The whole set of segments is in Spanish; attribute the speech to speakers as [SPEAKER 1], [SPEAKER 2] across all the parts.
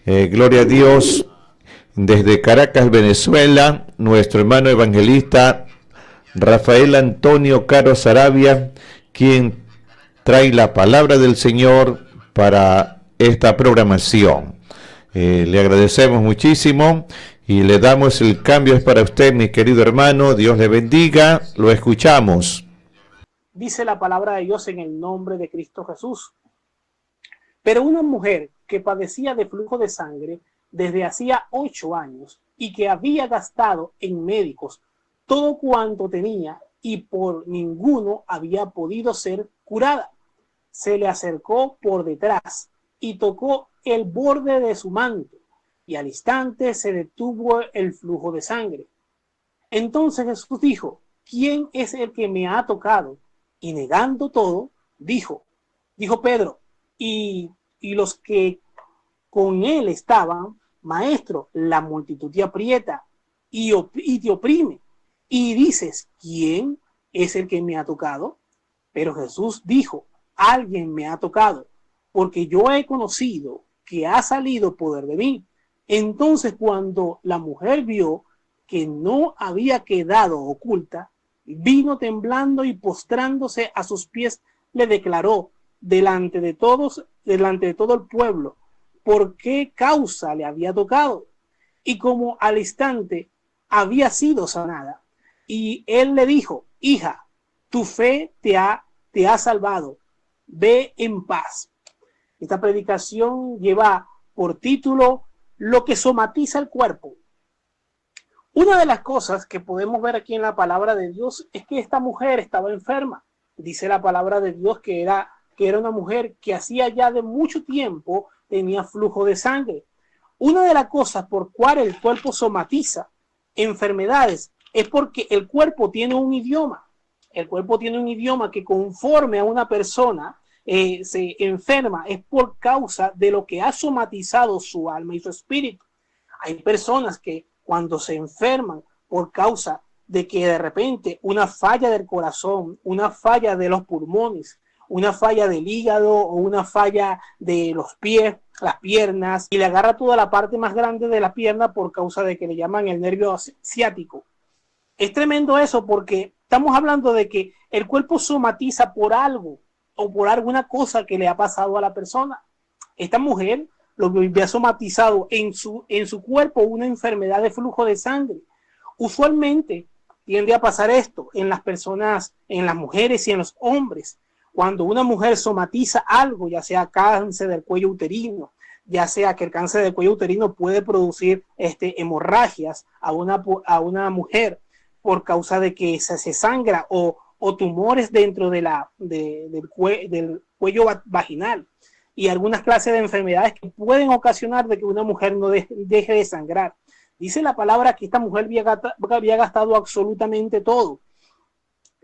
[SPEAKER 1] Gloria a Dios. Desde Caracas, Venezuela, nuestro hermano evangelista Rafael Antonio Caro Saravia, quien trae la palabra del Señor para esta programación. Le agradecemos muchísimo y le damos el cambio es para usted, mi querido hermano. Dios le bendiga. Lo escuchamos.
[SPEAKER 2] Dice la palabra de Dios en el nombre de Cristo Jesús. Pero una mujer que padecía de flujo de sangre desde hacía 8 años y que había gastado en médicos todo cuanto tenía y por ninguno había podido ser curada, se le acercó por detrás y tocó el borde de su manto, y al instante se detuvo el flujo de sangre. Entonces Jesús dijo: ¿quién es el que me ha tocado? Y negando todo, dijo Pedro y los que con él estaban: Maestro, la multitud te aprieta y te oprime, y dices: ¿quién es el que me ha tocado? Pero Jesús dijo: alguien me ha tocado, porque yo he conocido que ha salido poder de mí. Entonces, cuando la mujer vio que no había quedado oculta, vino temblando y postrándose a sus pies, le declaró delante de todo el pueblo por qué causa le había tocado y cómo al instante había sido sanada. Y él le dijo: hija, tu fe te ha salvado, ve en paz. Esta predicación lleva por título lo que somatiza el cuerpo. Una de las cosas que podemos ver aquí en la palabra de Dios es que esta mujer estaba enferma. Dice la palabra de Dios que era una mujer que hacía ya de mucho tiempo tenía flujo de sangre. Una de las cosas por cual el cuerpo somatiza enfermedades es porque el cuerpo tiene un idioma. El cuerpo tiene un idioma que conforme a una persona se enferma es por causa de lo que ha somatizado su alma y su espíritu. Hay personas que cuando se enferman por causa de que de repente una falla del corazón, una falla de los pulmones, una falla del hígado o una falla de los pies, las piernas, y le agarra toda la parte más grande de la pierna por causa de que le llaman el nervio ciático. Es tremendo eso porque estamos hablando de que el cuerpo somatiza por algo o por alguna cosa que le ha pasado a la persona. Esta mujer lo que había somatizado en su cuerpo una enfermedad de flujo de sangre. Usualmente tiende a pasar esto en las personas, en las mujeres y en los hombres. Cuando una mujer somatiza algo, ya sea cáncer del cuello uterino, ya sea que el cáncer del cuello uterino puede producir hemorragias a una mujer por causa de que se sangra o tumores dentro del cuello vaginal y algunas clases de enfermedades que pueden ocasionar de que una mujer no deje de sangrar. Dice la palabra que esta mujer había gastado absolutamente todo,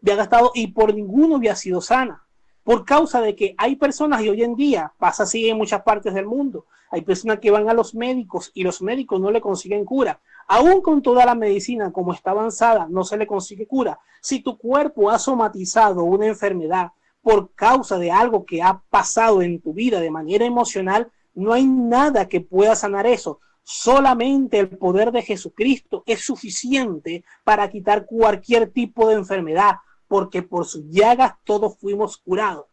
[SPEAKER 2] había gastado y por ninguno había sido sana. Por causa de que hay personas, y hoy en día pasa así en muchas partes del mundo, hay personas que van a los médicos y los médicos no le consiguen cura. Aún con toda la medicina como está avanzada, no se le consigue cura. Si tu cuerpo ha somatizado una enfermedad por causa de algo que ha pasado en tu vida de manera emocional, no hay nada que pueda sanar eso. Solamente el poder de Jesucristo es suficiente para quitar cualquier tipo de enfermedad, porque por sus llagas todos fuimos curados.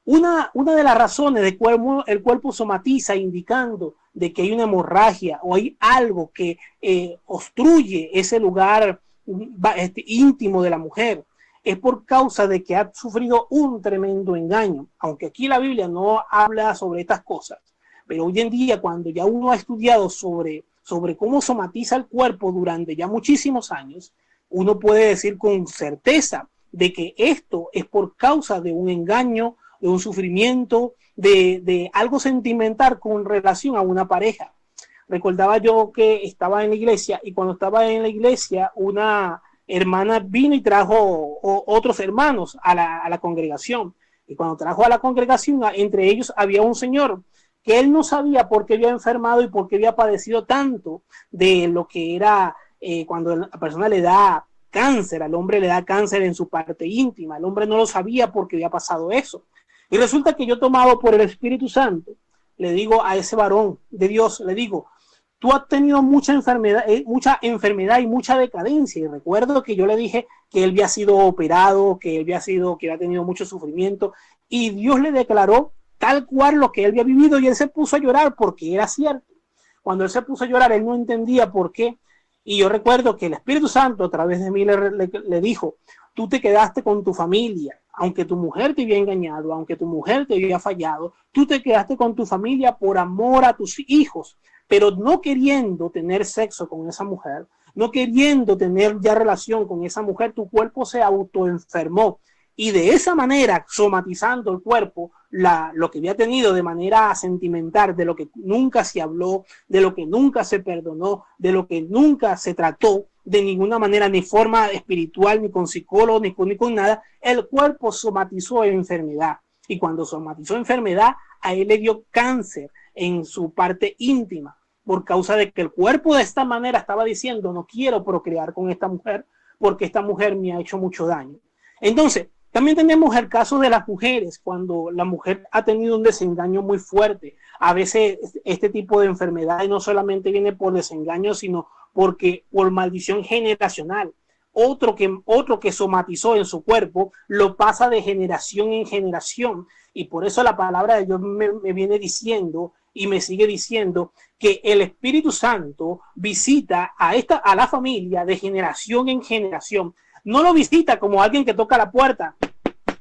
[SPEAKER 2] Una de las razones de cómo el cuerpo somatiza indicando de que hay una hemorragia o hay algo que obstruye ese lugar íntimo de la mujer es por causa de que ha sufrido un tremendo engaño. Aunque aquí la Biblia no habla sobre estas cosas, pero hoy en día cuando ya uno ha estudiado sobre cómo somatiza el cuerpo durante ya muchísimos años, uno puede decir con certeza de que esto es por causa de un engaño, de un sufrimiento, de algo sentimental con relación a una pareja. Recordaba yo que estaba en la iglesia y cuando estaba en la iglesia una hermana vino y trajo otros hermanos a la congregación. Y cuando trajo a la congregación, entre ellos había un señor que él no sabía por qué había enfermado y por qué había padecido tanto de lo que era cuando la persona le da cáncer, al hombre le da cáncer en su parte íntima. El hombre no lo sabía porque había pasado eso. Y resulta que yo, tomado por el Espíritu Santo, le digo a ese varón de Dios, le digo, tú has tenido mucha enfermedad y mucha decadencia. Y recuerdo que yo le dije que él había sido operado, que había tenido mucho sufrimiento, y Dios le declaró tal cual lo que él había vivido, y él se puso a llorar porque era cierto. Cuando él se puso a llorar, él no entendía por qué. Y yo recuerdo que el Espíritu Santo a través de mí le dijo, tú te quedaste con tu familia, aunque tu mujer te había engañado, aunque tu mujer te había fallado, tú te quedaste con tu familia por amor a tus hijos, pero no queriendo tener sexo con esa mujer, no queriendo tener ya relación con esa mujer, tu cuerpo se autoenfermó. Y de esa manera, somatizando el cuerpo, lo que había tenido de manera sentimental, de lo que nunca se habló, de lo que nunca se perdonó, de lo que nunca se trató de ninguna manera, ni forma espiritual, ni con psicólogo, ni con nada, el cuerpo somatizó enfermedad. Y cuando somatizó enfermedad, a él le dio cáncer en su parte íntima, por causa de que el cuerpo de esta manera estaba diciendo, no quiero procrear con esta mujer, porque esta mujer me ha hecho mucho daño. Entonces, también tenemos el caso de las mujeres, cuando la mujer ha tenido un desengaño muy fuerte. A veces este tipo de enfermedad no solamente viene por desengaño, sino porque por maldición generacional. Otro que somatizó en su cuerpo lo pasa de generación en generación. Y por eso la palabra de Dios me viene diciendo y me sigue diciendo que el Espíritu Santo visita a la familia de generación en generación. No lo visita como alguien que toca la puerta.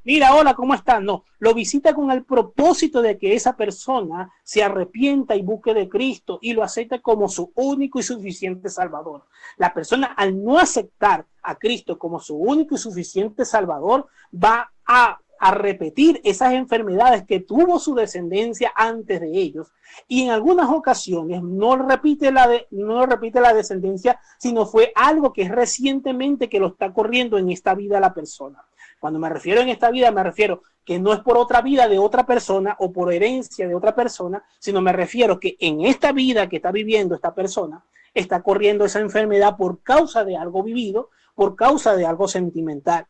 [SPEAKER 2] Mira, hola, ¿cómo estás? No, lo visita con el propósito de que esa persona se arrepienta y busque de Cristo y lo acepte como su único y suficiente Salvador. La persona, al no aceptar a Cristo como su único y suficiente Salvador, va a repetir esas enfermedades que tuvo su descendencia antes de ellos, y en algunas ocasiones no repite la descendencia, sino fue algo que es recientemente que lo está corriendo en esta vida la persona. Cuando me refiero en esta vida, me refiero que no es por otra vida de otra persona o por herencia de otra persona, sino me refiero que en esta vida que está viviendo esta persona, está corriendo esa enfermedad por causa de algo vivido, por causa de algo sentimental.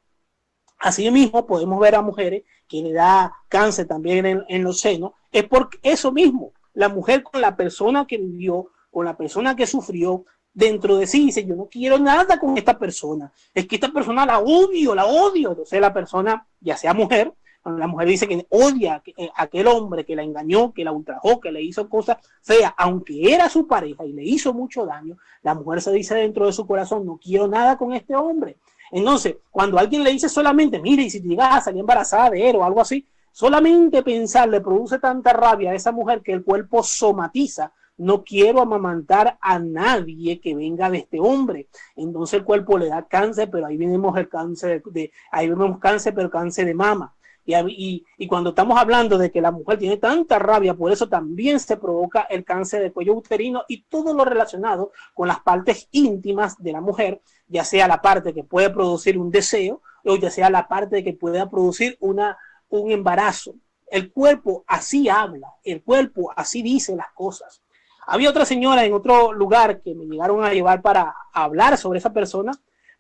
[SPEAKER 2] Asimismo, podemos ver a mujeres que le da cáncer también en los senos. Es por eso mismo. La mujer con la persona que vivió, con la persona que sufrió, dentro de sí dice, yo no quiero nada con esta persona. Es que esta persona la odio, la odio. Entonces la persona, ya sea mujer, la mujer dice que odia a aquel hombre que la engañó, que la ultrajó, que le hizo cosas feas, aunque era su pareja y le hizo mucho daño, la mujer se dice dentro de su corazón, no quiero nada con este hombre. Entonces, cuando alguien le dice solamente, mire, y si te llegas a salir embarazada de él o algo así, solamente pensar le produce tanta rabia a esa mujer que el cuerpo somatiza, no quiero amamantar a nadie que venga de este hombre. Entonces el cuerpo le da cáncer, pero ahí vemos el cáncer pero cáncer de mama. Y cuando estamos hablando de que la mujer tiene tanta rabia, por eso también se provoca el cáncer de cuello uterino y todo lo relacionado con las partes íntimas de la mujer, ya sea la parte que puede producir un deseo o ya sea la parte que pueda producir un embarazo. El cuerpo así habla, el cuerpo así dice las cosas. Había otra señora en otro lugar que me llegaron a llevar para hablar sobre esa persona,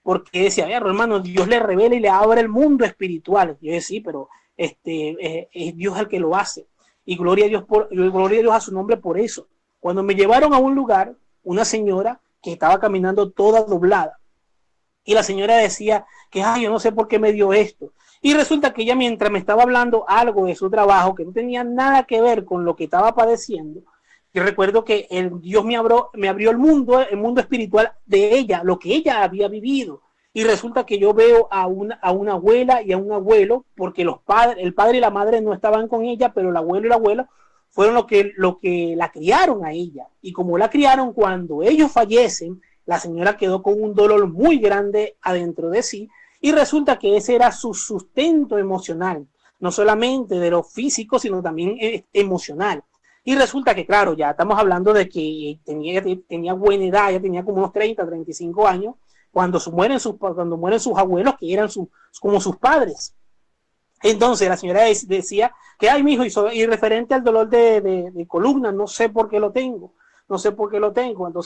[SPEAKER 2] porque decía, hermano, Dios le revela y le abre el mundo espiritual. Yo decía, sí, pero es Dios el que lo hace. Y gloria a Dios a su nombre por eso. Cuando me llevaron a un lugar, una señora que estaba caminando toda doblada, y la señora decía que, yo no sé por qué me dio esto. Y resulta que ella, mientras me estaba hablando algo de su trabajo, que no tenía nada que ver con lo que estaba padeciendo, y recuerdo que Dios me abrió el mundo espiritual de ella, lo que ella había vivido. Y resulta que yo veo a una abuela y a un abuelo, porque el padre y la madre no estaban con ella, pero el abuelo y la abuela fueron lo que la criaron a ella. Y como la criaron, cuando ellos fallecen, la señora quedó con un dolor muy grande adentro de sí, y resulta que ese era su sustento emocional, no solamente de lo físico, sino también emocional. Y resulta que, claro, ya estamos hablando de que tenía buena edad, ya tenía como unos 30, 35 años, cuando mueren sus abuelos, que eran como sus padres. Entonces la señora decía que, mi hijo, y referente al dolor de columna, no sé por qué lo tengo. Entonces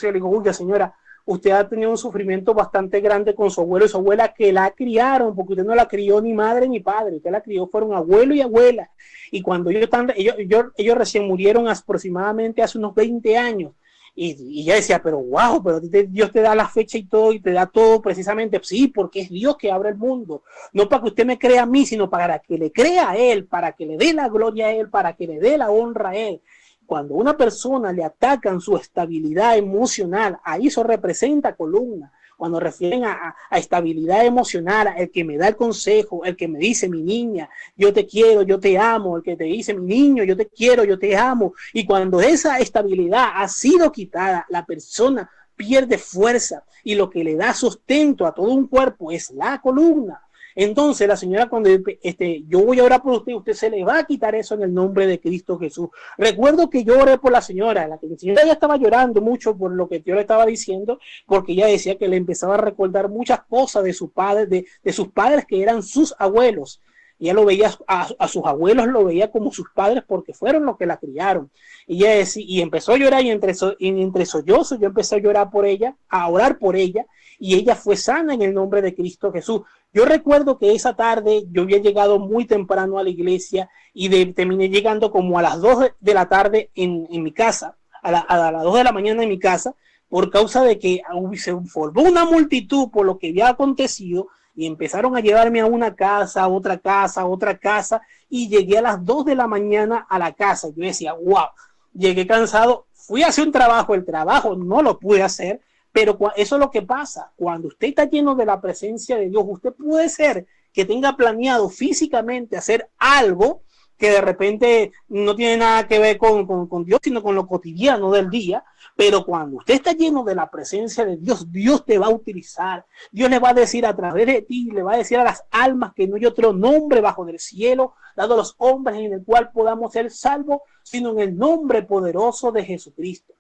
[SPEAKER 2] yo le digo, señora, usted ha tenido un sufrimiento bastante grande con su abuelo y su abuela que la criaron, porque usted no la crió ni madre ni padre, usted la crió, fueron abuelo y abuela. Y cuando ellos recién murieron aproximadamente hace unos 20 años. Y ella decía, pero wow, pero Dios te da la fecha y todo, y te da todo precisamente, sí, porque es Dios que abre el mundo, no para que usted me crea a mí, sino para que le crea a Él, para que le dé la gloria a Él, para que le dé la honra a Él. Cuando a una persona le atacan su estabilidad emocional, ahí eso representa columna. Cuando refieren a estabilidad emocional, el que me da el consejo, el que me dice, mi niña, yo te quiero, yo te amo, el que te dice, mi niño, yo te quiero, yo te amo. Y cuando esa estabilidad ha sido quitada, la persona pierde fuerza y lo que le da sustento a todo un cuerpo es la columna. Entonces la señora, cuando yo voy a orar por usted se le va a quitar eso en el nombre de Cristo Jesús. Recuerdo que yo oré por la señora ya estaba llorando mucho por lo que yo le estaba diciendo, porque ella decía que le empezaba a recordar muchas cosas de sus padres, de sus padres que eran sus abuelos. Ella lo veía, a sus abuelos lo veía como sus padres porque fueron los que la criaron. Y ella decía, y empezó a llorar, y entre sollozos yo empecé a llorar por ella, a orar por ella, y ella fue sana en el nombre de Cristo Jesús. Yo recuerdo que esa tarde yo había llegado muy temprano a la iglesia y terminé llegando como a las 2 de la tarde en mi casa, a las 2 de la mañana en mi casa, por causa de que se formó una multitud por lo que había acontecido y empezaron a llevarme a una casa, a otra casa, a otra casa, y llegué a las 2 de la mañana a la casa. Yo decía, wow, llegué cansado, fui a hacer un trabajo, el trabajo no lo pude hacer, pero eso es lo que pasa. Cuando usted está lleno de la presencia de Dios, usted puede ser que tenga planeado físicamente hacer algo que de repente no tiene nada que ver con Dios, sino con lo cotidiano del día. Pero cuando usted está lleno de la presencia de Dios, Dios te va a utilizar. Dios le va a decir a través de ti, le va a decir a las almas que no hay otro nombre bajo del cielo, dado a los hombres en el cual podamos ser salvos, sino en el nombre poderoso de Jesucristo.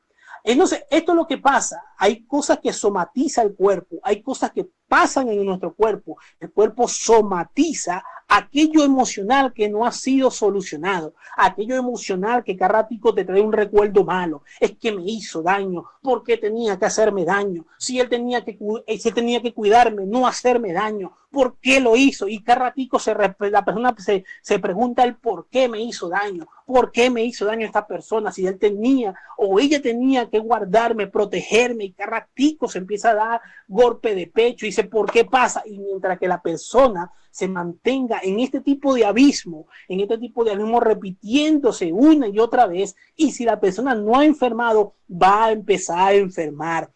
[SPEAKER 2] Entonces, esto es lo que pasa. Hay cosas que somatiza el cuerpo, hay cosas que pasan en nuestro cuerpo. El cuerpo somatiza aquello emocional que no ha sido solucionado, aquello emocional que cada ratico te trae un recuerdo malo. Es que me hizo daño, ¿por qué tenía que hacerme daño? Si él tenía que cuidarme, no hacerme daño, ¿por qué lo hizo? Y cada ratico la persona se pregunta el por qué me hizo daño. ¿Por qué me hizo daño esta persona? Si él tenía o ella tenía que guardarme, protegerme, y cada ratico se empieza a dar golpe de pecho y dice, ¿por qué pasa? Y mientras que la persona se mantenga en este tipo de abismo repitiéndose una y otra vez, y si la persona no ha enfermado, va a empezar a enfermar.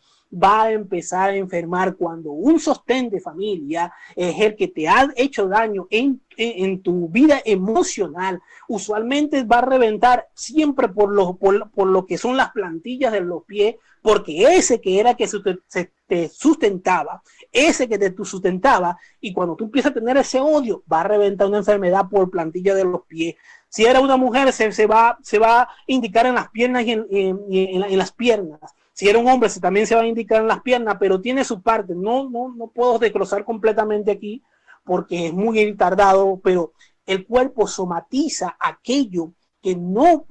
[SPEAKER 2] Cuando un sostén de familia es el que te ha hecho daño en tu vida emocional, usualmente va a reventar siempre por lo que son las plantillas de los pies, porque ese que era que te sustentaba, y cuando tú empiezas a tener ese odio, va a reventar una enfermedad por plantilla de los pies. Si era una mujer, se va a indicar en las piernas y en las piernas. Si era un hombre, también se va a indicar en las piernas, pero tiene su parte. No puedo desglosar completamente aquí porque es muy tardado, pero el cuerpo somatiza aquello que no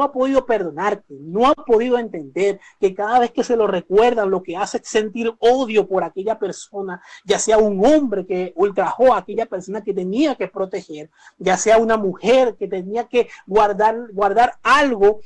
[SPEAKER 2] ha podido perdonar, que no ha podido entender, que cada vez que se lo recuerdan lo que hace es sentir odio por aquella persona, ya sea un hombre que ultrajó a aquella persona que tenía que proteger, ya sea una mujer que tenía que guardar algo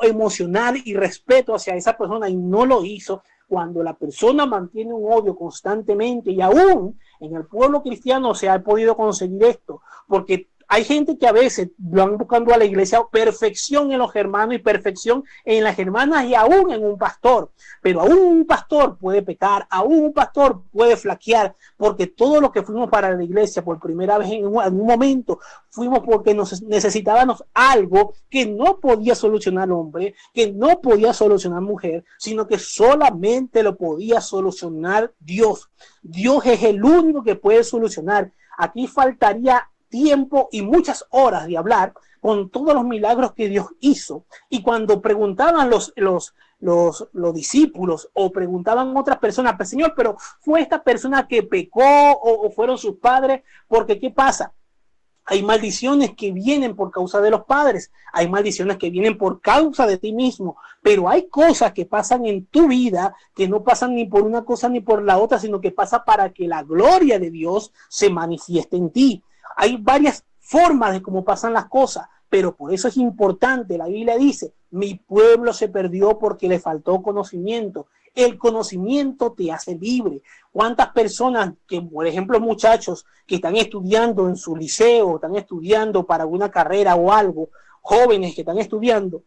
[SPEAKER 2] emocional y respeto hacia esa persona y no lo hizo. Cuando la persona mantiene un odio constantemente, y aún en el pueblo cristiano se ha podido conseguir esto, porque hay gente que a veces van buscando a la iglesia perfección en los hermanos y perfección en las hermanas y aún en un pastor. Pero aún un pastor puede pecar, aún un pastor puede flaquear, porque todos los que fuimos para la iglesia por primera vez en un momento, fuimos porque necesitábamos algo que no podía solucionar hombre, que no podía solucionar mujer, sino que solamente lo podía solucionar Dios. Dios es el único que puede solucionar. Aquí faltaría tiempo y muchas horas de hablar con todos los milagros que Dios hizo. Y cuando preguntaban los discípulos o preguntaban otras personas, pues, Señor, pero ¿fue esta persona que pecó o fueron sus padres? Porque ¿qué pasa? Hay maldiciones que vienen por causa de los padres, hay maldiciones que vienen por causa de ti mismo, pero hay cosas que pasan en tu vida que no pasan ni por una cosa ni por la otra, sino que pasa para que la gloria de Dios se manifieste en ti. Hay varias formas de cómo pasan las cosas, pero por eso es importante. La Biblia dice, mi pueblo se perdió porque le faltó conocimiento. El conocimiento te hace libre. ¿Cuántas personas que, por ejemplo, muchachos que están estudiando en su liceo, están estudiando para una carrera o algo, jóvenes que están estudiando,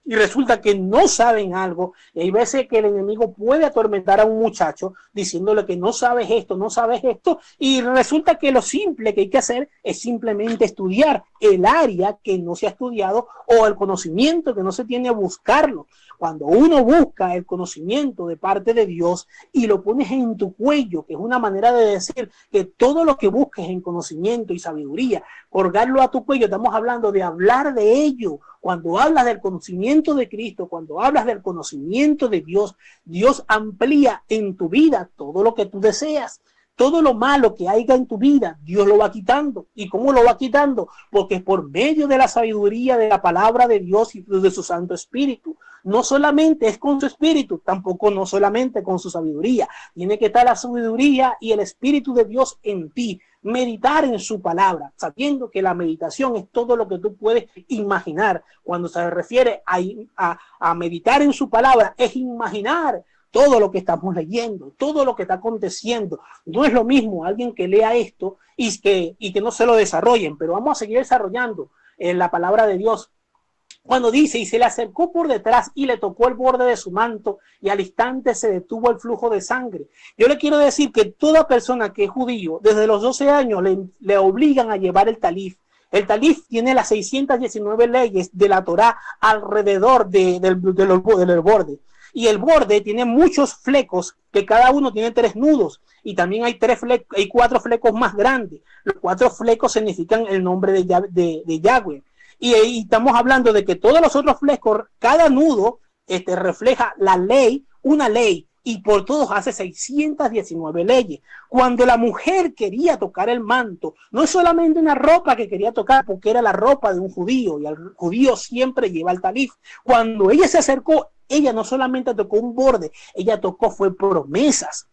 [SPEAKER 2] y resulta que no saben algo, y hay veces que el enemigo puede atormentar a un muchacho diciéndole que no sabes esto, y resulta que lo simple que hay que hacer es simplemente estudiar el área que no se ha estudiado o el conocimiento que no se tiene, buscarlo. Cuando uno busca el conocimiento de parte de Dios y lo pones en tu cuello, que es una manera de decir que todo lo que busques en conocimiento y sabiduría, colgarlo a tu cuello, estamos hablando de hablar de ello. Cuando hablas del conocimiento de Cristo, cuando hablas del conocimiento de Dios, Dios amplía en tu vida todo lo que tú deseas. Todo lo malo que haya en tu vida, Dios lo va quitando. ¿Y cómo lo va quitando? Porque por medio de la sabiduría de la palabra de Dios y de su Santo Espíritu. No solamente es con su espíritu, tampoco no solamente con su sabiduría. Tiene que estar la sabiduría y el Espíritu de Dios en ti. Meditar en su palabra, sabiendo que la meditación es todo lo que tú puedes imaginar. Cuando se refiere a meditar en su palabra, es imaginar todo lo que estamos leyendo, todo lo que está aconteciendo. No es lo mismo alguien que lea esto y que no se lo desarrollen, pero vamos a seguir desarrollando la palabra de Dios. Cuando dice, y se le acercó por detrás y le tocó el borde de su manto, y al instante se detuvo el flujo de sangre. Yo le quiero decir que toda persona que es judío, desde los 12 años le obligan a llevar el talif. El talif tiene las 619 leyes de la Torá alrededor del borde. Y el borde tiene muchos flecos, que cada uno tiene 3 nudos. Y también hay 4 flecos más grandes. Los 4 flecos significan el nombre de Yahweh. Y estamos hablando de que todos los otros flecos, cada nudo refleja la ley, una ley, y por todos hace 619 leyes. Cuando la mujer quería tocar el manto, no es solamente una ropa que quería tocar, porque era la ropa de un judío, y el judío siempre lleva el talif. Cuando ella se acercó, ella no solamente tocó un borde, ella tocó fue promesas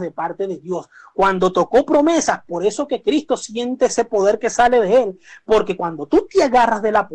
[SPEAKER 2] de parte de Dios. Cuando tocó promesas, por eso que Cristo siente ese poder que sale de él, porque cuando tú te agarras de las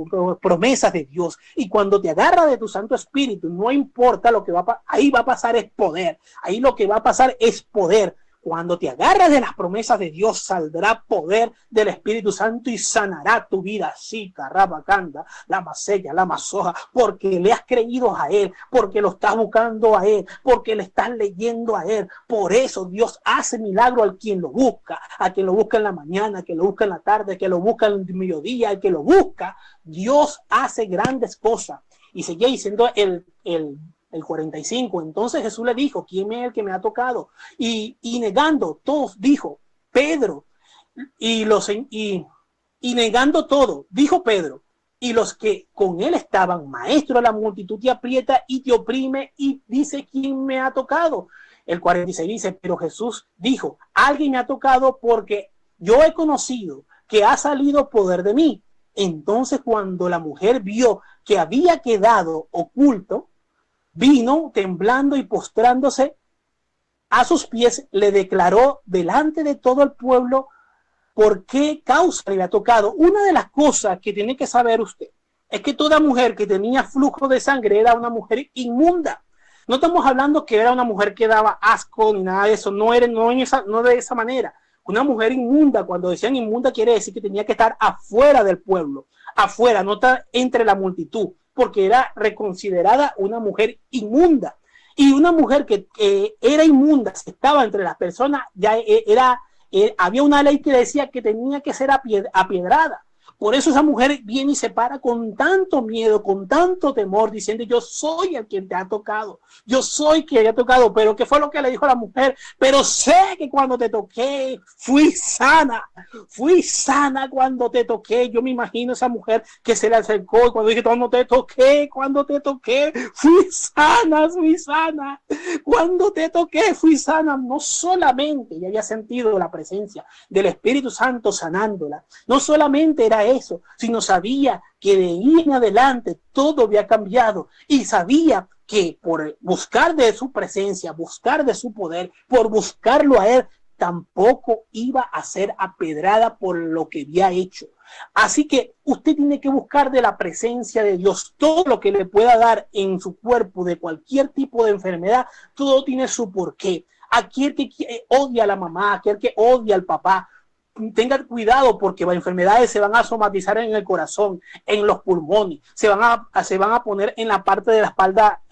[SPEAKER 2] promesas de Dios y cuando te agarras de tu Santo Espíritu, no importa lo que ahí va a pasar es poder, ahí lo que va a pasar es poder. Cuando te agarras de las promesas de Dios, saldrá poder del Espíritu Santo y sanará tu vida. Sí, carrabacanda, la masella, la masoja, porque le has creído a Él, porque lo estás buscando a Él, porque le estás leyendo a Él. Por eso Dios hace milagro al quien lo busca, a quien lo busca en la mañana, a quien lo busca en la tarde, a quien lo busca en el mediodía, al que lo busca. Dios hace grandes cosas. Y seguía diciendo el 45. Entonces Jesús le dijo, ¿quién es el que me ha tocado? Y negando, todos dijo, Pedro, y negando todo, dijo Pedro, y los que con él estaban, maestro, la multitud te aprieta y te oprime y dice, ¿quién me ha tocado? El 46 dice, pero Jesús dijo, alguien me ha tocado porque yo he conocido que ha salido poder de mí. Entonces cuando la mujer vio que había quedado oculto, vino temblando y postrándose a sus pies, le declaró delante de todo el pueblo por qué causa le había tocado. Una de las cosas que tiene que saber usted es que toda mujer que tenía flujo de sangre era una mujer inmunda. No estamos hablando que era una mujer que daba asco ni nada de eso, no de esa manera. Una mujer inmunda, cuando decían inmunda, quiere decir que tenía que estar afuera del pueblo, afuera, no estar entre la multitud, porque era reconsiderada una mujer inmunda. Y una mujer que era inmunda, si estaba entre las personas, ya había una ley que decía que tenía que ser apiedrada. Por eso esa mujer viene y se para con tanto miedo, con tanto temor, diciendo: yo soy el quien te ha tocado, yo soy quien te ha tocado. Pero ¿qué fue lo que le dijo a la mujer? Pero sé que cuando te toqué, fui sana cuando te toqué. Yo me imagino esa mujer que se le acercó y cuando dije: cuando te toqué, fui sana, cuando te toqué, fui sana. No solamente ella había sentido la presencia del Espíritu Santo sanándola, no solamente era eso, sino sabía que de ahí en adelante todo había cambiado y sabía que por buscar de su presencia, buscar de su poder, por buscarlo a él, tampoco iba a ser apedrada por lo que había hecho. Así que usted tiene que buscar de la presencia de Dios. Todo lo que le pueda dar en su cuerpo de cualquier tipo de enfermedad, todo tiene su porqué. Aquel que odia a la mamá, aquel que odia al papá, tenga cuidado, porque las enfermedades se van a somatizar en el corazón, en los pulmones, se van a poner en la parte de la espalda,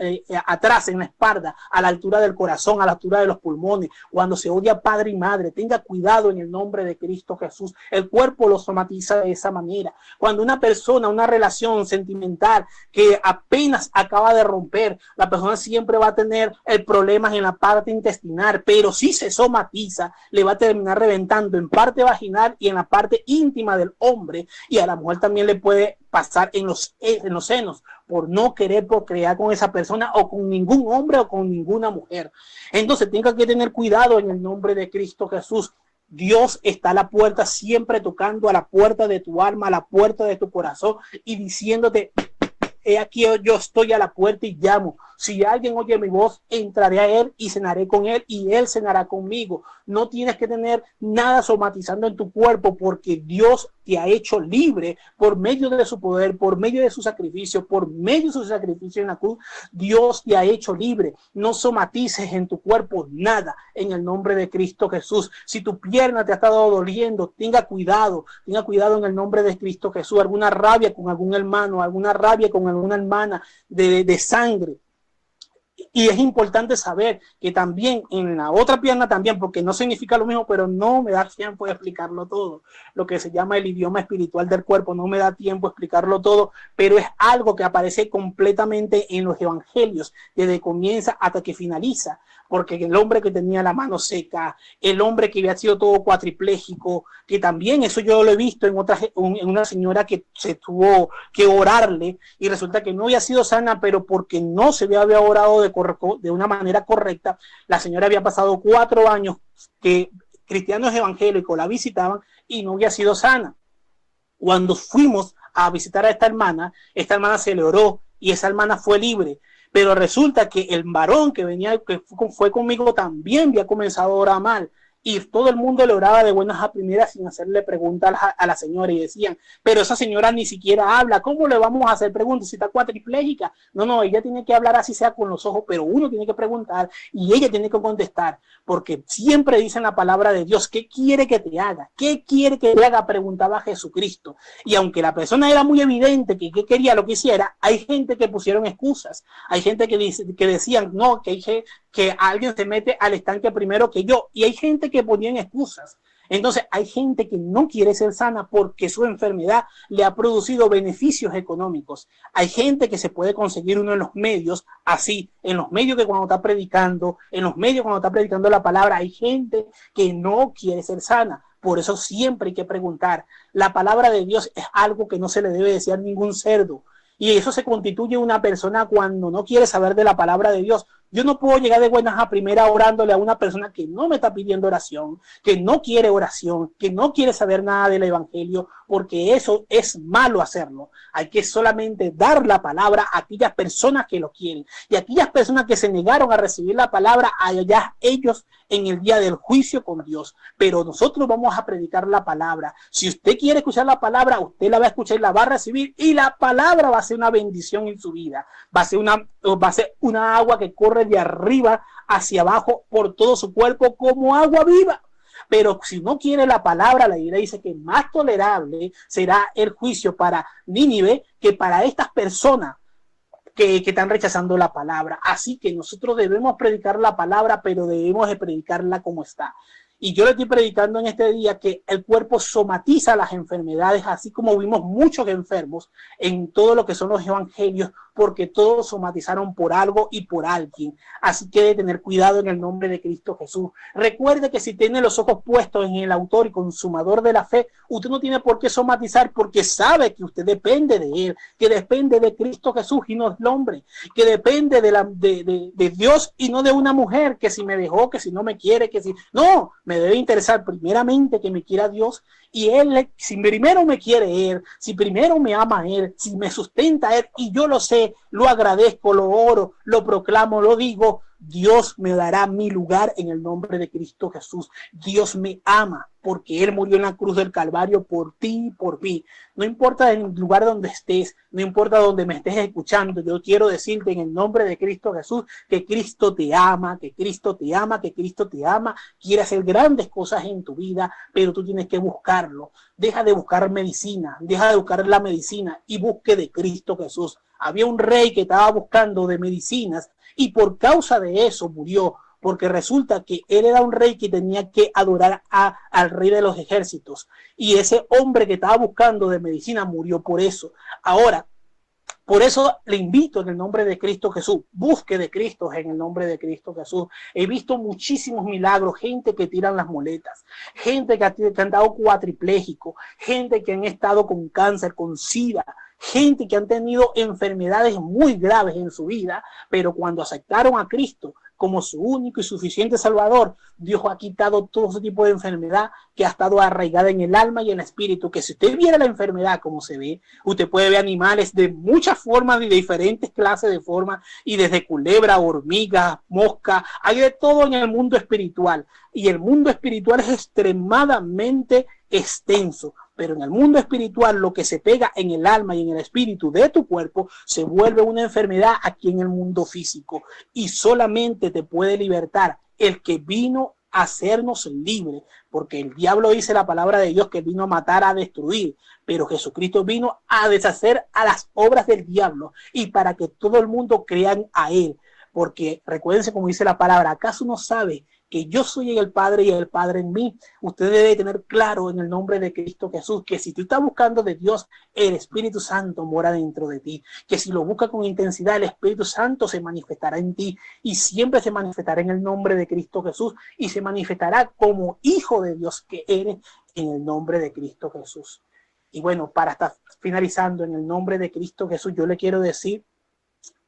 [SPEAKER 2] atrás, en la espalda, a la altura del corazón, a la altura de los pulmones. Cuando se odia padre y madre, tenga cuidado en el nombre de Cristo Jesús. El cuerpo lo somatiza de esa manera. Cuando una persona, una relación sentimental que apenas acaba de romper, la persona siempre va a tener el problema en la parte intestinal, pero si se somatiza, le va a terminar reventando en parte vaginal y en la parte íntima del hombre, y a la mujer también le puede pasar en los senos por no querer procrear con esa persona o con ningún hombre o con ninguna mujer. Entonces tenga que tener cuidado en el nombre de Cristo Jesús. Dios está a la puerta, siempre tocando a la puerta de tu alma, a la puerta de tu corazón y diciéndote: he aquí, yo estoy a la puerta y llamo. Si alguien oye mi voz, entraré a él y cenaré con él y él cenará conmigo. No tienes que tener nada somatizando en tu cuerpo, porque Dios te ha hecho libre por medio de su poder, por medio de su sacrificio, en la cruz. Dios te ha hecho libre. No somatices en tu cuerpo nada en el nombre de Cristo Jesús. Si tu pierna te ha estado doliendo, tenga cuidado en el nombre de Cristo Jesús. Alguna rabia con algún hermano, alguna rabia con alguna hermana de sangre. Y es importante saber que también en la otra pierna también, porque no significa lo mismo, pero no me da tiempo de explicarlo todo, lo que se llama el idioma espiritual del cuerpo, no me da tiempo de explicarlo todo, pero es algo que aparece completamente en los evangelios, desde comienza hasta que finaliza, porque el hombre que tenía la mano seca, el hombre que había sido todo cuatripléjico, que también eso yo lo he visto en una señora que se tuvo que orarle y resulta que no había sido sana, pero porque no se había orado de una manera correcta. La señora había pasado 4 años que cristianos evangélicos la visitaban y no había sido sana. Cuando fuimos a visitar a esta hermana se le oró y esa hermana fue libre. Pero resulta que el varón que fue conmigo también había comenzado a orar mal. Y todo el mundo le oraba de buenas a primeras sin hacerle preguntas a la señora. Y decían: pero esa señora ni siquiera habla. ¿Cómo le vamos a hacer preguntas si está cuatriplégica? No, ella tiene que hablar así sea con los ojos, pero uno tiene que preguntar y ella tiene que contestar. Porque siempre dicen la palabra de Dios: ¿qué quiere que te haga? ¿Qué quiere que te haga? Preguntaba Jesucristo. Y aunque la persona era muy evidente que quería lo que hiciera, hay gente que pusieron excusas. Hay gente que decían: no, que alguien se mete al estanque primero que yo. Y hay gente que ponían excusas. Entonces hay gente que no quiere ser sana porque su enfermedad le ha producido beneficios económicos. Hay gente que se puede conseguir uno en los medios, así, en los medios que cuando está predicando, la palabra, hay gente que no quiere ser sana. Por eso siempre hay que preguntar. La palabra de Dios es algo que no se le debe decir a ningún cerdo. Y eso se constituye una persona cuando no quiere saber de la palabra de Dios. Yo no puedo llegar de buenas a primera orándole a una persona que no me está pidiendo oración, que no quiere oración, que no quiere saber nada del evangelio, porque eso es malo hacerlo. Hay que solamente dar la palabra a aquellas personas que lo quieren. Y aquellas personas que se negaron a recibir la palabra, allá ellos en el día del juicio con Dios. Pero nosotros vamos a predicar la palabra. Si usted quiere escuchar la palabra, usted la va a escuchar y la va a recibir, y la palabra va a ser una bendición en su vida. Va a ser una agua que corre de arriba hacia abajo por todo su cuerpo como agua viva. Pero si no quiere la palabra, la Biblia dice que más tolerable será el juicio para Nínive que para estas personas que están rechazando la palabra. Así que nosotros debemos predicar la palabra, pero debemos de predicarla como está. Y yo le estoy predicando en este día que el cuerpo somatiza las enfermedades, así como vimos muchos enfermos en todo lo que son los evangelios, porque todos somatizaron por algo y por alguien. Así que debe tener cuidado en el nombre de Cristo Jesús. Recuerde que si tiene los ojos puestos en el autor y consumador de la fe, usted no tiene por qué somatizar, porque sabe que usted depende de él, que depende de Cristo Jesús y no del hombre, que depende de Dios y no de una mujer, que si me dejó, que si no me quiere, que si... No, me debe interesar primeramente que me quiera Dios, y él, si primero me quiere él, si primero me ama él, si me sustenta él, y yo lo sé, lo agradezco, lo oro, lo proclamo, lo digo, Dios me dará mi lugar en el nombre de Cristo Jesús. Dios me ama porque Él murió en la cruz del Calvario por ti y por mí. No importa el lugar donde estés, no importa donde me estés escuchando, yo quiero decirte en el nombre de Cristo Jesús que Cristo te ama, que Cristo te ama, que Cristo te ama, quiere hacer grandes cosas en tu vida, pero tú tienes que buscarlo. Deja de buscar medicina, deja de buscar la medicina y busque de Cristo Jesús. Había un rey que estaba buscando de medicinas y por causa de eso murió, porque resulta que él era un rey que tenía que adorar al rey de los ejércitos, y ese hombre que estaba buscando de medicina murió por eso. Ahora, por eso le invito en el nombre de Cristo Jesús, busque de Cristo en el nombre de Cristo Jesús. He visto muchísimos milagros, gente que tiran las muletas, gente que han estado cuatripléjico, gente que han estado con cáncer, con SIDA, gente que han tenido enfermedades muy graves en su vida, pero cuando aceptaron a Cristo como su único y suficiente Salvador, Dios ha quitado todo ese tipo de enfermedad que ha estado arraigada en el alma y en el espíritu, que si usted viera la enfermedad como se ve, usted puede ver animales de muchas formas y de diferentes clases de formas, y desde culebra, hormiga, mosca, hay de todo en el mundo espiritual, y el mundo espiritual es extremadamente extenso. Pero en el mundo espiritual, lo que se pega en el alma y en el espíritu de tu cuerpo se vuelve una enfermedad aquí en el mundo físico, y solamente te puede libertar el que vino a hacernos libres, porque el diablo dice la palabra de Dios que vino a matar, a destruir, pero Jesucristo vino a deshacer a las obras del diablo y para que todo el mundo crean a él. Porque recuérdense, como dice la palabra, ¿acaso no sabe que yo soy en el Padre y el Padre en mí? Usted debe tener claro en el nombre de Cristo Jesús que si tú estás buscando de Dios, el Espíritu Santo mora dentro de ti, que si lo buscas con intensidad, el Espíritu Santo se manifestará en ti y siempre se manifestará en el nombre de Cristo Jesús y se manifestará como hijo de Dios que eres en el nombre de Cristo Jesús. Y bueno, para estar finalizando, en el nombre de Cristo Jesús, yo le quiero decir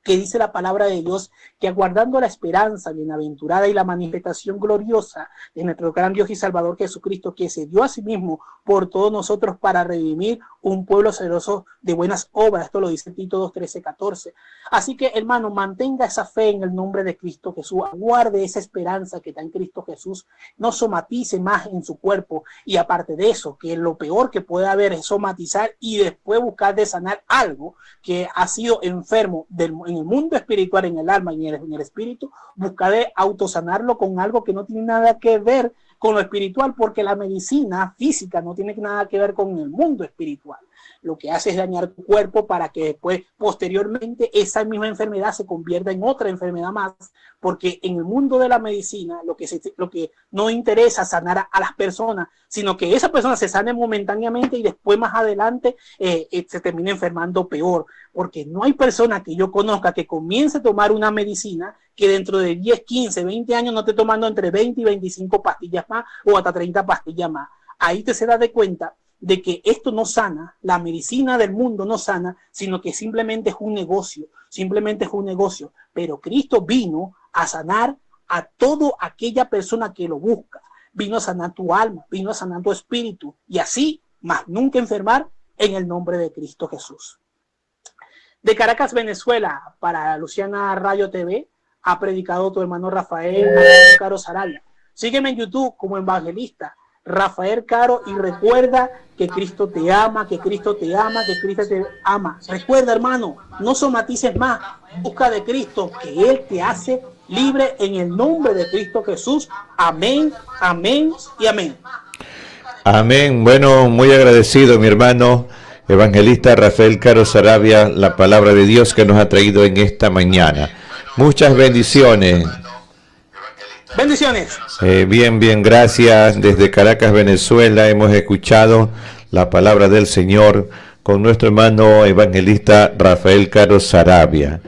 [SPEAKER 2] que dice la palabra de Dios que aguardando la esperanza bienaventurada y la manifestación gloriosa de nuestro gran Dios y Salvador Jesucristo, que se dio a sí mismo por todos nosotros para redimir un pueblo celoso de buenas obras. Esto lo dice Tito 2, 13, 14. Así que, hermano, mantenga esa fe en el nombre de Cristo Jesús, aguarde esa esperanza que está en Cristo Jesús, no somatice más en su cuerpo, y aparte de eso, que lo peor que puede haber es somatizar y después buscar de sanar algo que ha sido enfermo en el mundo espiritual, en el alma y en el espíritu, buscar de autosanarlo con algo que no tiene nada que ver con lo espiritual, porque la medicina física no tiene nada que ver con el mundo espiritual. Lo que hace es dañar tu cuerpo para que después, posteriormente, esa misma enfermedad se convierta en otra enfermedad más, porque en el mundo de la medicina lo que no interesa sanar a las personas, sino que esa persona se sane momentáneamente y después más adelante se termina enfermando peor, porque no hay persona que yo conozca que comience a tomar una medicina que dentro de 10, 15, 20 años no esté tomando entre 20 y 25 pastillas más o hasta 30 pastillas más. Ahí te se da de cuenta de que esto no sana, la medicina del mundo no sana, sino que simplemente es un negocio, pero Cristo vino a sanar a toda aquella persona que lo busca, vino a sanar tu alma, vino a sanar tu espíritu, y así, más nunca enfermar, en el nombre de Cristo Jesús. De Caracas, Venezuela, para Luciana Radio TV, ha predicado tu hermano Rafael Caro Sarabia. Sígueme en YouTube como evangelista Rafael Caro, y recuerda que Cristo te ama, que Cristo te ama, que Cristo te ama. Recuerda, hermano, no somatices más, busca de Cristo, que Él te hace libre en el nombre de Cristo Jesús. Amén, amén y amén.
[SPEAKER 1] Amén. Bueno, muy agradecido, mi hermano evangelista Rafael Caro Sarabia, la palabra de Dios que nos ha traído en esta mañana. Muchas bendiciones.
[SPEAKER 2] Bendiciones.
[SPEAKER 1] Bien, gracias. Desde Caracas, Venezuela, hemos escuchado la palabra del Señor con nuestro hermano evangelista Rafael Caro Saravia.